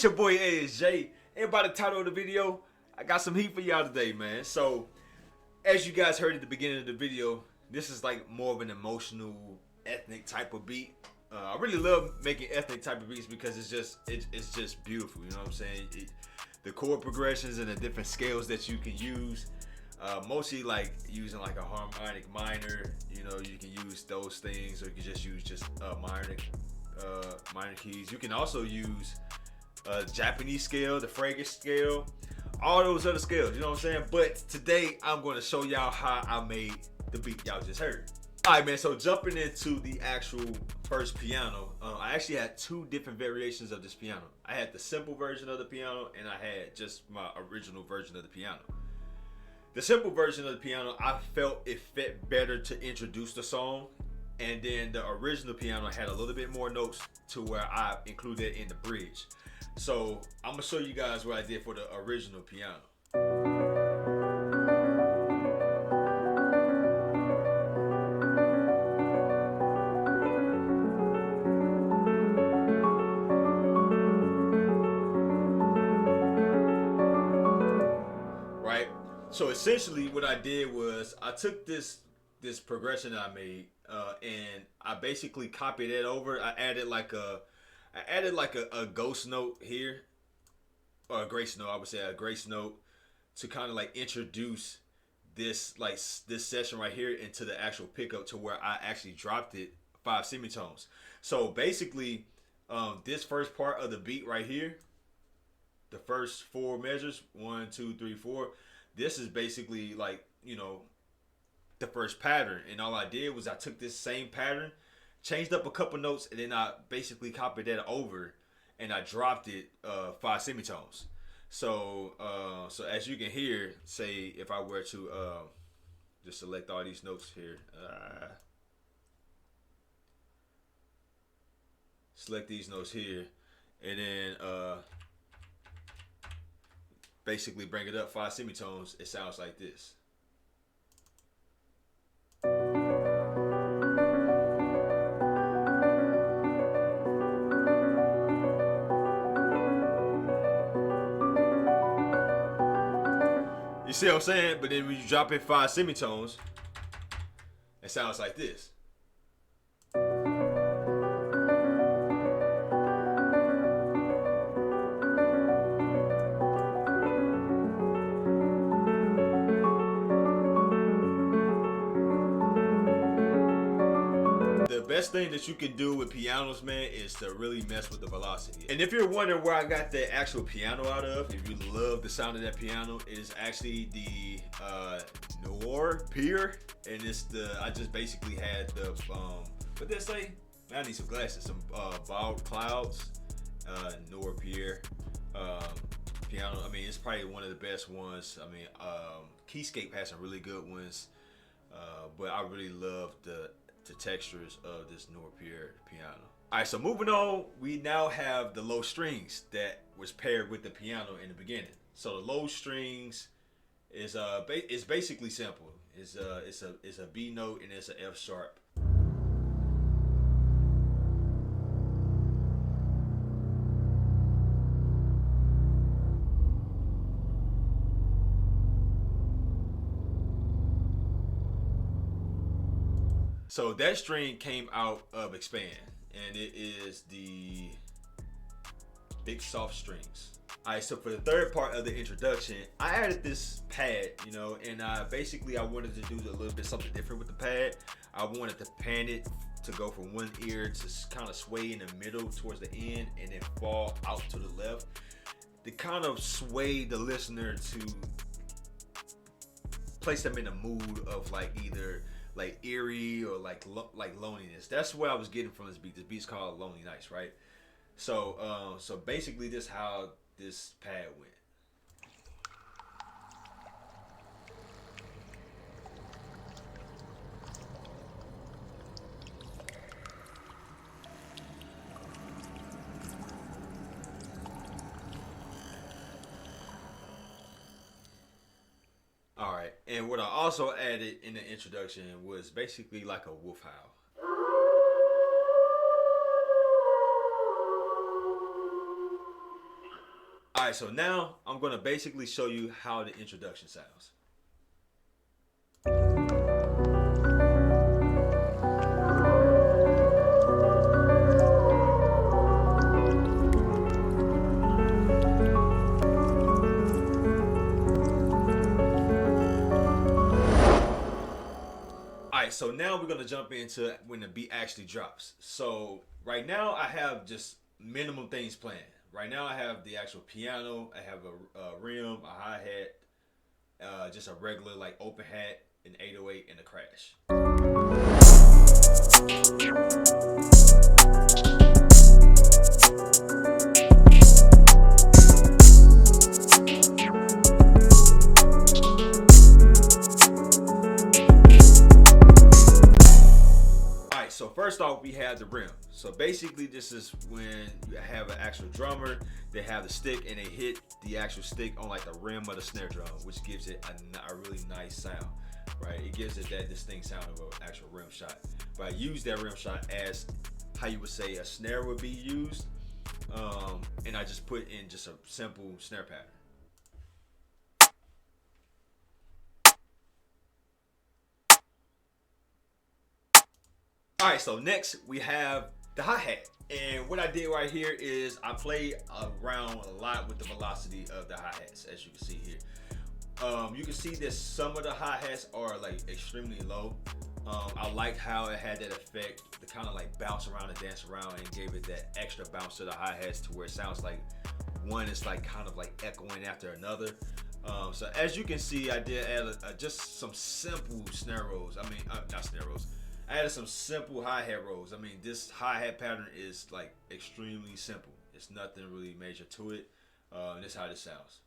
It's your boy ASJ, and by the title of the video, I got some heat for y'all today, man. So, as you guys heard at the beginning of the video, this is like more of an emotional, ethnic type of beat. I really love making ethnic type of beats because it's just beautiful. You know what I'm saying? The chord progressions and the different scales that you can use. Mostly like using like a harmonic minor. You know, you can use those things, or you can just use minor keys. You can also use Japanese scale, the Frege scale, all those other scales. You know what I'm saying? But today I'm going to show y'all how I made the beat y'all just heard. Alright, man, so jumping into the actual first piano, I actually had two different variations of this piano. I had the simple version of the piano, and I had just my original version of the piano. The simple version of the piano, I felt it fit better to introduce the song, and then the original piano had a little bit more notes to where I included it in the bridge. So I'm gonna show you guys what I did for the original piano. So essentially what I did was I took this progression that I made and I basically copied it over. I added like a ghost note here, or a grace note. I would say a grace note to kind of like introduce this section right here into the actual pickup, to where I actually dropped it 5 semitones. So basically this first part of the beat right here, the first 4 measures, 1, 2, 3, 4, this is basically like, you know, the first pattern. And all I did was I took this same pattern, changed up a couple notes, and then I basically copied that over and I dropped it 5 semitones. So so as you can hear, say if I were to just select all these notes here, select these notes here, and then basically bring it up 5 semitones, it sounds like this. You see what I'm saying? But then when you drop it 5 semitones, it sounds like this. The best thing that you can do with pianos, man, is to really mess with the velocity. And if you're wondering where I got the actual piano out of, if you love the sound of that piano, it is actually the Noir Pier, and it's I just basically had the what did I say? Man, I need some glasses. Some Bald Clouds, Noir Pier piano. I mean, it's probably one of the best ones. I mean, Keyscape has some really good ones, but I really love the textures of this Noir Pier piano. Alright, so moving on, we now have the low strings that was paired with the piano in the beginning. So the low strings is basically simple. It's a B note and it's an F sharp. So that string came out of Expand, and it is the big soft strings. Alright, so for the third part of the introduction, I added this pad, you know, and I wanted to do a little bit something different with the pad. I wanted to pan it to go from one ear to kind of sway in the middle towards the end and then fall out to the left, to kind of sway the listener to place them in a mood of like either like eerie or like loneliness. That's what I was getting from this beat. This beat's called Lonely Nights, right? So so basically this is how this pad went. Alright, and what I also added in the introduction was basically like a wolf howl. Alright, so now I'm going to basically show you how the introduction sounds. Alright, so now we're gonna jump into when the beat actually drops. So right now I have just minimum things playing. Right now I have the actual piano, I have a rim, a hi-hat, just a regular like open hat, an 808, and a crash. Alright, so first off we have the rim. So basically this is when you have an actual drummer, they have the stick and they hit the actual stick on like the rim of the snare drum, which gives it a really nice sound, right? It gives it that distinct sound of an actual rim shot. But I use that rim shot as how you would say a snare would be used, and I just put in just a simple snare pattern. Alright, so next we have the hi-hat. And what I did right here is I played around a lot with the velocity of the hi-hats, as you can see here. You can see that some of the hi-hats are like extremely low. I liked how it had that effect to kind of like bounce around and dance around, and gave it that extra bounce to the hi-hats to where it sounds like one is like kind of like echoing after another. So as you can see, I did add just some simple snare rolls. I mean, not snare rolls. I added some simple hi-hat rolls. I mean, this hi-hat pattern is like extremely simple. It's nothing really major to it. And this is how this sounds.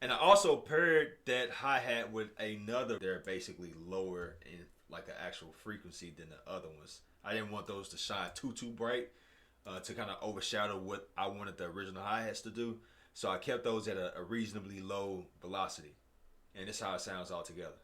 And I also paired that hi-hat with another. They're basically lower in like an actual frequency than the other ones. I didn't want those to shine too bright to kind of overshadow what I wanted the original hi-hats to do. So I kept those at a reasonably low velocity. And this is how it sounds all together.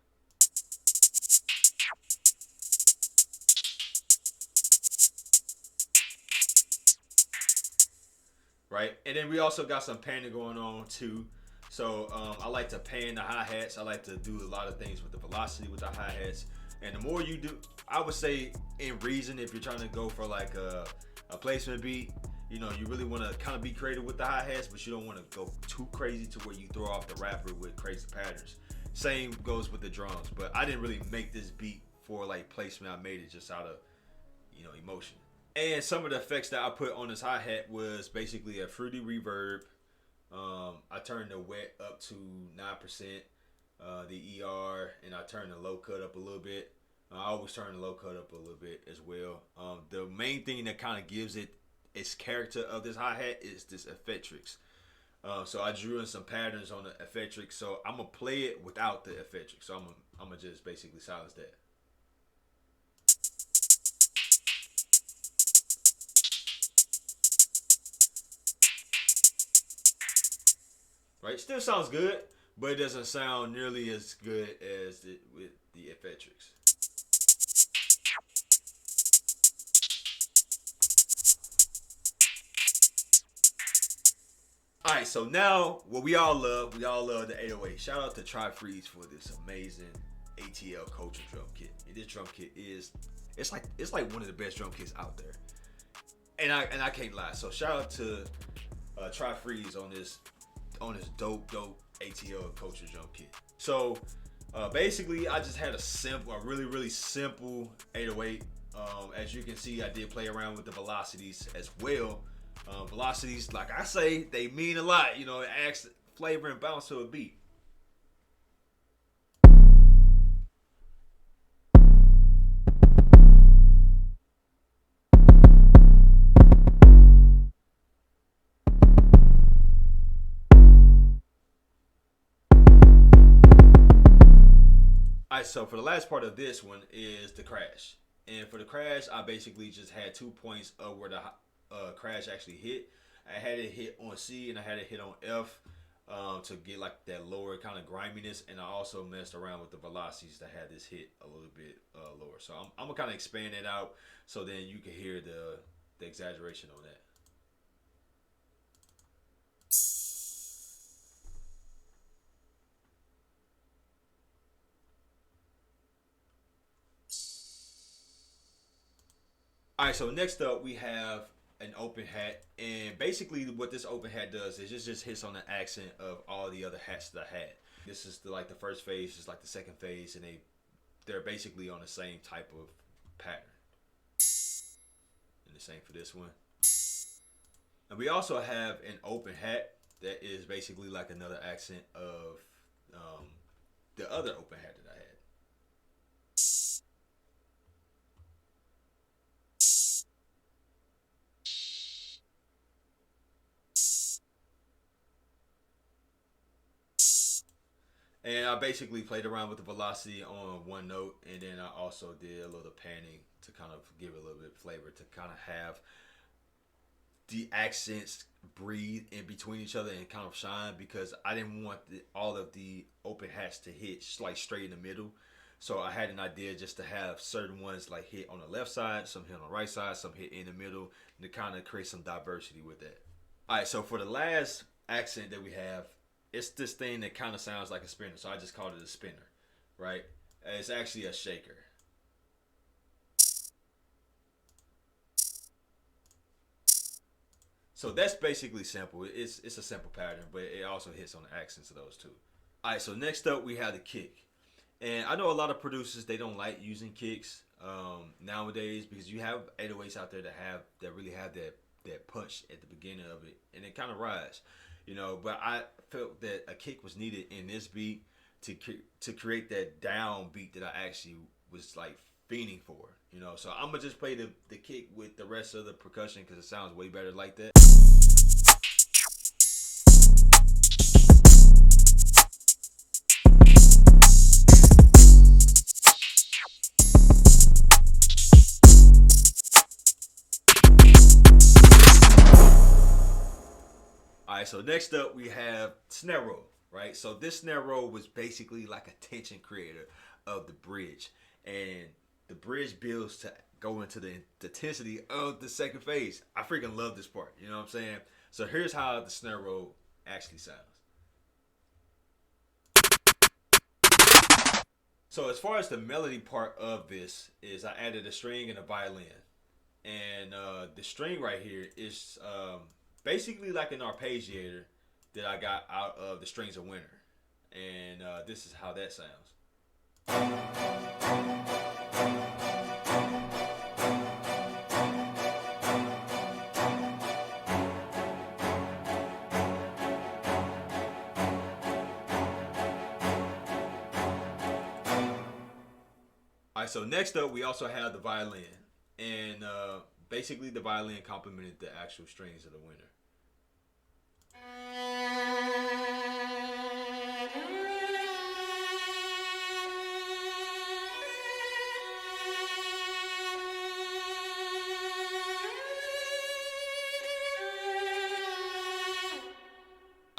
Right? And then we also got some panning going on too. So I like to pan the hi-hats. I like to do a lot of things with the velocity with the hi-hats. And the more you do, I would say in reason, if you're trying to go for like a placement beat, you know, you really want to kind of be creative with the hi-hats, but you don't want to go too crazy to where you throw off the rapper with crazy patterns. Same goes with the drums, but I didn't really make this beat for like placement. I made it just out of, you know, emotion. And some of the effects that I put on this hi-hat was basically a fruity reverb. I turned the wet up to 9%, the ER, and I turned the low cut up a little bit. I always turn the low cut up a little bit as well. The main thing that kind of gives it its character of this hi-hat is this effectrix. So I drew in some patterns on the effectrix. So I'm gonna play it without the effectrix. So I'm gonna just basically silence that. Right, still sounds good, but it doesn't sound nearly as good as it with the effectrix. All right, so now what we all love the 808. Shout out to Try Freeze for this amazing ATL Culture drum kit. And this drum kit is it's like one of the best drum kits out there. And I can't lie. So shout out to Try Freeze on this dope ATL Culture drum kit. So basically I just had a really simple 808. As you can see, I did play around with the velocities as well. Velocities, like I say, they mean a lot. You know, it adds flavor and bounce to a beat. Alright, so for the last part of this one is the crash. And for the crash, I basically just had 2 points of where the crash actually hit. I had it hit on C and I had it hit on F. to get like that lower kind of griminess, and I also messed around with the velocities to have this hit a little bit lower. So I'm gonna kind of expand it out so then you can hear the exaggeration on that. All right, so next up we have an open hat, and basically what this open hat does is it just hits on the accent of all the other hats that I had. This is like the first phase, just like the second phase, and they're basically on the same type of pattern. And the same for this one. And we also have an open hat that is basically like another accent of the other open hat that I had. And I basically played around with the velocity on one note, and then I also did a little panning to kind of give it a little bit of flavor, to kind of have the accents breathe in between each other and kind of shine, because I didn't want all of the open hats to hit like straight in the middle. So I had an idea just to have certain ones like hit on the left side, some hit on the right side, some hit in the middle, to kind of create some diversity with that. All right, so for the last accent that we have, it's this thing that kind of sounds like a spinner. So I just called it a spinner, right? It's actually a shaker. So that's basically simple. It's a simple pattern, but it also hits on the accents of those two. All right, so next up we have the kick. And I know a lot of producers, they don't like using kicks nowadays, because you have 808s out there that really have that punch at the beginning of it, and it kind of rides, you know. But I felt that a kick was needed in this beat to create that down beat that I actually was like fiending for, you know. So I'm gonna just play the kick with the rest of the percussion because it sounds way better like that. All right, so next up we have snare roll, right? So this snare roll was basically like a tension creator of the bridge, and the bridge builds to go into the intensity of the second phase. I freaking love this part, you know what I'm saying? So here's how the snare roll actually sounds. So as far as the melody part of this is, I added a string and a violin, and the string right here is basically like an arpeggiator that I got out of the Strings of Winter, and this is how that sounds. All right, so next up we also have the violin, and basically the violin complemented the actual strings of the winter.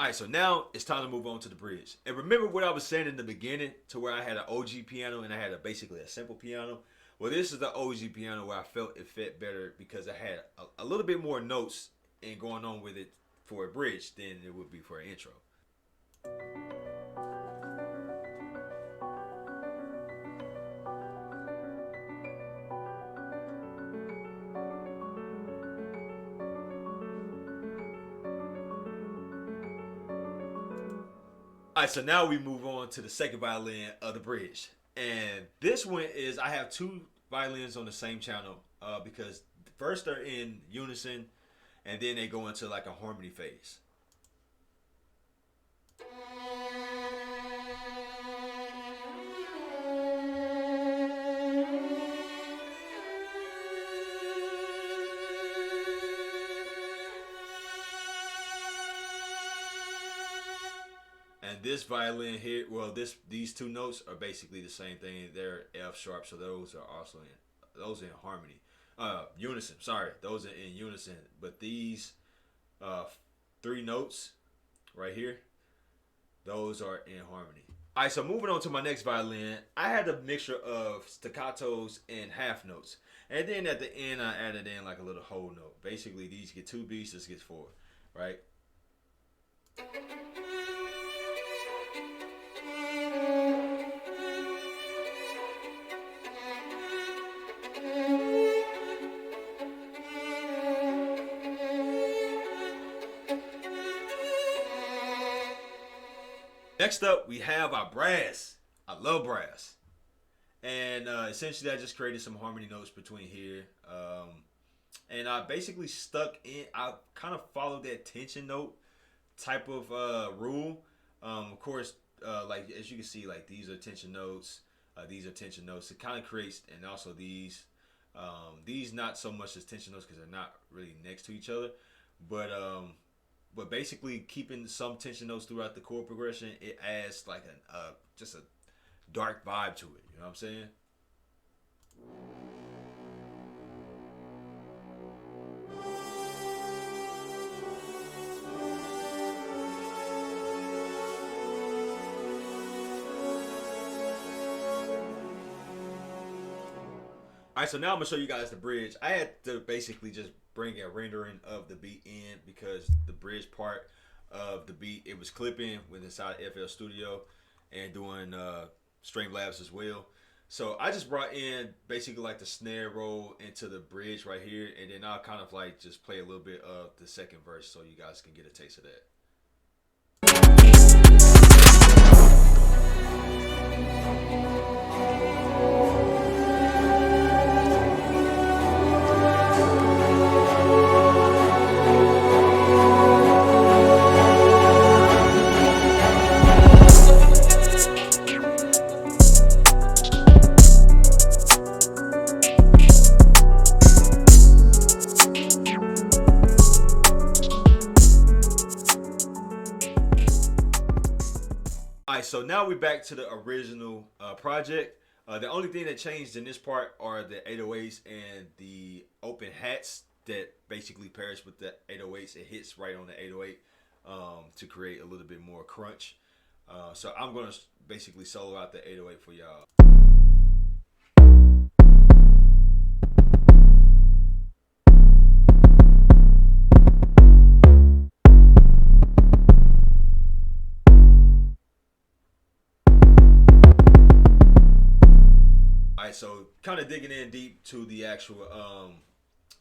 All right, so now it's time to move on to the bridge. And remember what I was saying in the beginning, to where I had an OG piano and I had basically a simple piano. Well, this is the OG piano where I felt it fit better because I had a little bit more notes and going on with it for a bridge than it would be for an intro. All right, so now we move on to the second violin of the bridge. And this one is, I have two violins on the same channel because first they're in unison and then they go into like a harmony phase. And this violin here, well, these two notes are basically the same thing. They're F sharp, so those are also in harmony, unison. Sorry, those are in unison. But these uh, three notes right here, Those are in harmony. All right, so moving on to my next violin, I had a mixture of staccatos and half notes. And then at the end, I added in like a little whole note. Basically, these get two beats, this gets four, right? Next up, we have our brass. I love brass. And essentially, I just created some harmony notes between here. And I basically stuck in, I kind of followed that tension note type of rule. Of course, like as you can see, like these are tension notes. These are tension notes. It kind of creates, and also these not so much as tension notes because they're not really next to each other, but basically keeping some tension notes throughout the chord progression, it adds like just a dark vibe to it. You know what I'm saying? All right, so now I'm gonna show you guys the bridge. I had to basically just bring a rendering of the beat in because the bridge part of the beat, it was clipping with inside FL Studio and doing Streamlabs as well. So I just brought in basically like the snare roll into the bridge right here, and then I'll kind of like just play a little bit of the second verse so you guys can get a taste of that. All right, so now we're back to the original project. The only thing that changed in this part are the 808s and the open hats that basically pairs with the 808s. It hits right on the 808 to create a little bit more crunch. So I'm going to basically solo out the 808 for y'all. Alright, so kind of digging in deep to the actual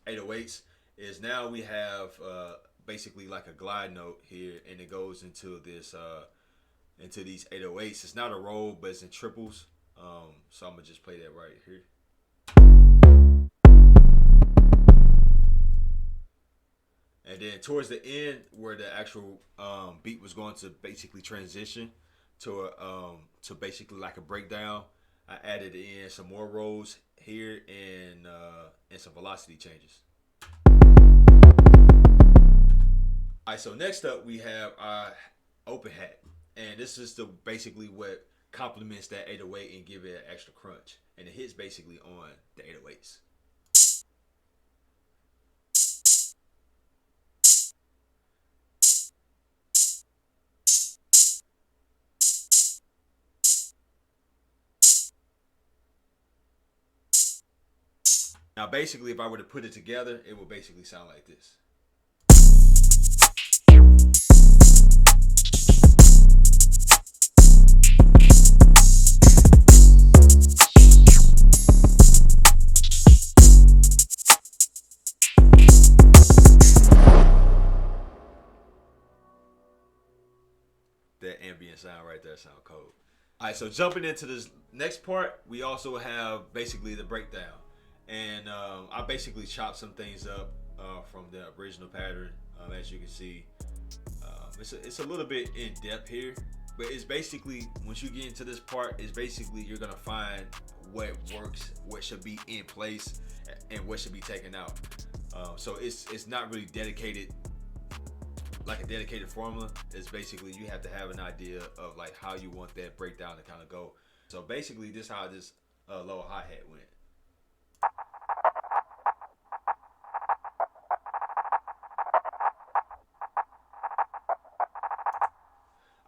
808s is now we have basically like a glide note here, and it goes into this into these 808s. It's not a roll, but it's in triples. So I'm gonna just play that right here. And then towards the end, where the actual beat was going to basically transition to to basically like a breakdown, I added in some more rolls here and some velocity changes. All right, so next up we have our open hat, and this is the basically what complements that 808 and give it an extra crunch, and it hits basically on the 808s. Now, basically, if I were to put it together, it would basically sound like this. That ambient sound right there sound cold. All right, so jumping into this next part, we also have basically the breakdown. And I basically chopped some things up from the original pattern. As you can see, it's a little bit in depth here, but it's basically, once you get into this part, it's basically you're gonna find what works, what should be in place, and what should be taken out. So it's not really dedicated like a dedicated formula. It's basically you have to have an idea of like how you want that breakdown to kind of go. So basically, this is how this low hi-hat went.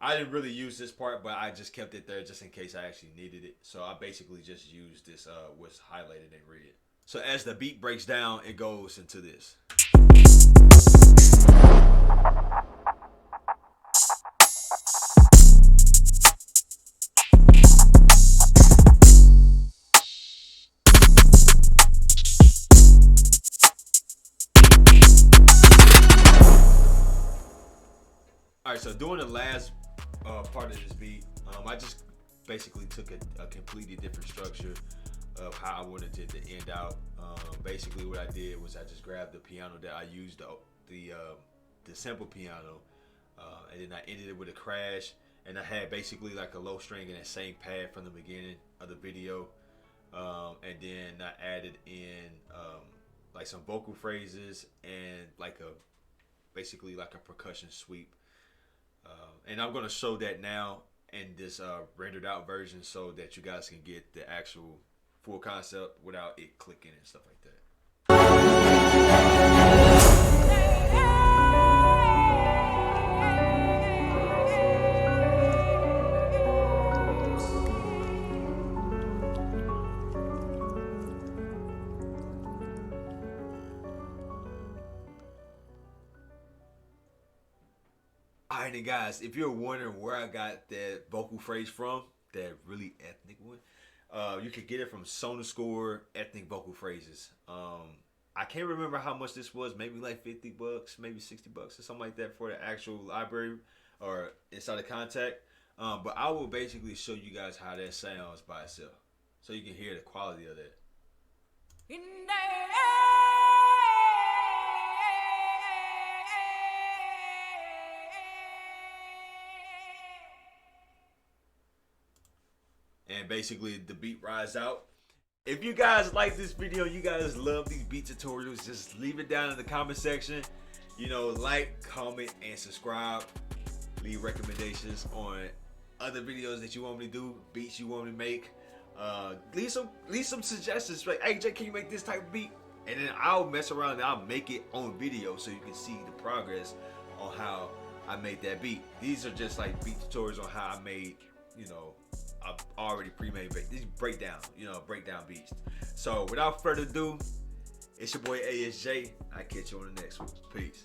I didn't really use this part, but I just kept it there just in case I actually needed it. So I basically just used this what's highlighted in red. So as the beat breaks down, it goes into this. All right, so doing the last part of this beat, I just basically took a completely different structure of how I wanted it to end out. Basically, what I did was I just grabbed the piano that I used, the sample piano, and then I ended it with a crash, and I had basically like a low string in that same pad from the beginning of the video, and then I added in like some vocal phrases and like basically like a percussion sweep. And I'm going to show that now in this rendered out version so that you guys can get the actual full concept without it clicking and stuff like that. Alright, and guys, if you're wondering where I got that vocal phrase from, that really ethnic one, you can get it from SonarScore Ethnic Vocal Phrases. I can't remember how much this was, maybe like $50, maybe $60 or something like that for the actual library or inside the contact. But I will basically show you guys how that sounds by itself so you can hear the quality of that. And basically the beat rides out. If you guys like this video, you guys love these beat tutorials, just leave it down in the comment section. You know, like, comment, and subscribe. Leave recommendations on other videos that you want me to do, beats you want me to make. Leave some suggestions. Like, hey Jay, can you make this type of beat? And then I'll mess around and I'll make it on video so you can see the progress on how I made that beat. These are just like beat tutorials on how I made, you know, I've already pre-made these breakdown beats. So without further ado, it's your boy ASJ. I'll catch you on the next one. Peace.